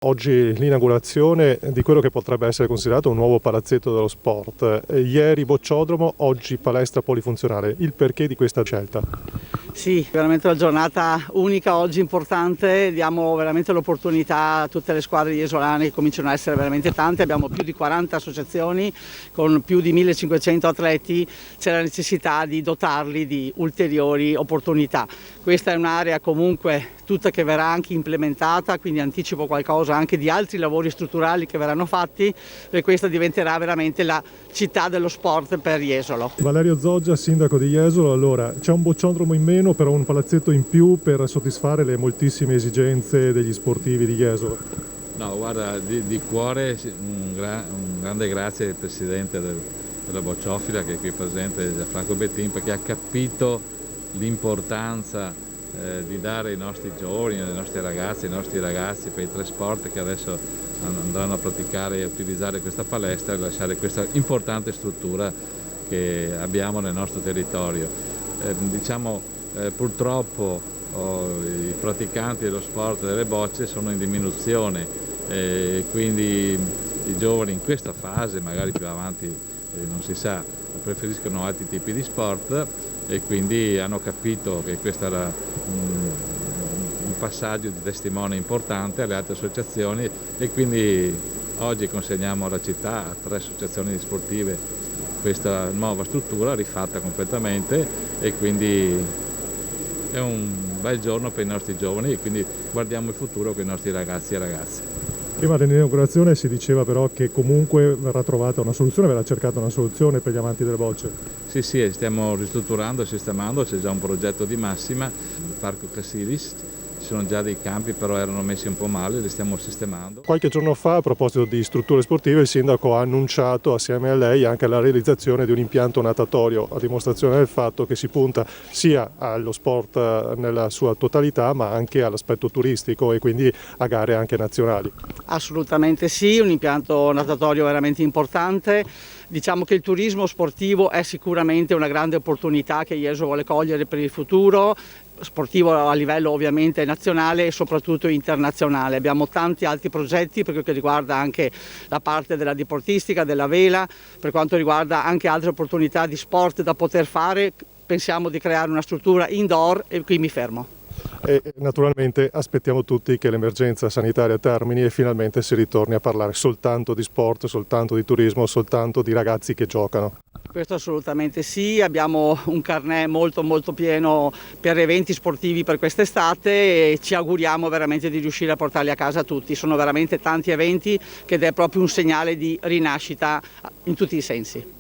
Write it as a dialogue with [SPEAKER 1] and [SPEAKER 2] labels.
[SPEAKER 1] Oggi l'inaugurazione di quello che potrebbe essere considerato un nuovo palazzetto dello sport. Ieri bocciodromo, oggi palestra polifunzionale. Il perché di questa scelta?
[SPEAKER 2] Sì, veramente una giornata unica oggi, importante, diamo veramente l'opportunità a tutte le squadre iesolane che cominciano a essere veramente tante, abbiamo più di 40 associazioni con più di 1500 atleti, c'è la necessità di dotarli di ulteriori opportunità. Questa è un'area comunque tutta che verrà anche implementata, quindi anticipo qualcosa anche di altri lavori strutturali che verranno fatti e questa diventerà veramente la città dello sport per Jesolo.
[SPEAKER 1] Valerio Zoggia, sindaco di Jesolo, allora c'è un bocciodromo in meno, però un palazzetto in più per soddisfare le moltissime esigenze degli sportivi di Jesolo.
[SPEAKER 3] No, guarda, di cuore un grande grazie al presidente della Bocciofila che è qui presente, Gianfranco Bettin, perché ha capito l'importanza di dare ai nostri giovani, ai nostri ragazzi per i tre sport che adesso andranno a praticare e a utilizzare questa palestra e lasciare questa importante struttura che abbiamo nel nostro territorio. Purtroppo i praticanti dello sport delle bocce sono in diminuzione, quindi i giovani in questa fase, magari più avanti non si sa, preferiscono altri tipi di sport e quindi hanno capito che questo era un passaggio di testimone importante alle altre associazioni e quindi oggi consegniamo alla città a 3 associazioni sportive questa nuova struttura rifatta completamente e quindi è un bel giorno per i nostri giovani e quindi guardiamo il futuro con i nostri ragazzi e ragazze.
[SPEAKER 1] Prima dell'inaugurazione si diceva però che comunque verrà trovata una soluzione, verrà cercata una soluzione per gli amanti delle bocce.
[SPEAKER 3] Sì, stiamo ristrutturando e sistemando, c'è già un progetto di massima, il Parco Casilis, ci sono già dei campi però erano messi un po' male, li stiamo sistemando.
[SPEAKER 1] Qualche giorno fa, a proposito di strutture sportive, il sindaco ha annunciato assieme a lei anche la realizzazione di un impianto natatorio, a dimostrazione del fatto che si punta sia allo sport nella sua totalità ma anche all'aspetto turistico e quindi a gare anche nazionali.
[SPEAKER 2] Assolutamente sì, un impianto natatorio veramente importante. Diciamo che il turismo sportivo è sicuramente una grande opportunità che Jesolo vuole cogliere per il futuro, sportivo a livello ovviamente nazionale e soprattutto internazionale. Abbiamo tanti altri progetti per quel che riguarda anche la parte della diportistica, della vela, per quanto riguarda anche altre opportunità di sport da poter fare. Pensiamo di creare una struttura indoor e qui mi fermo.
[SPEAKER 1] E naturalmente aspettiamo tutti che l'emergenza sanitaria termini e finalmente si ritorni a parlare soltanto di sport, soltanto di turismo, soltanto di ragazzi che giocano.
[SPEAKER 2] Questo assolutamente sì, abbiamo un carnet molto pieno per eventi sportivi per quest'estate e ci auguriamo veramente di riuscire a portarli a casa tutti. Sono veramente tanti eventi ed è proprio un segnale di rinascita in tutti i sensi.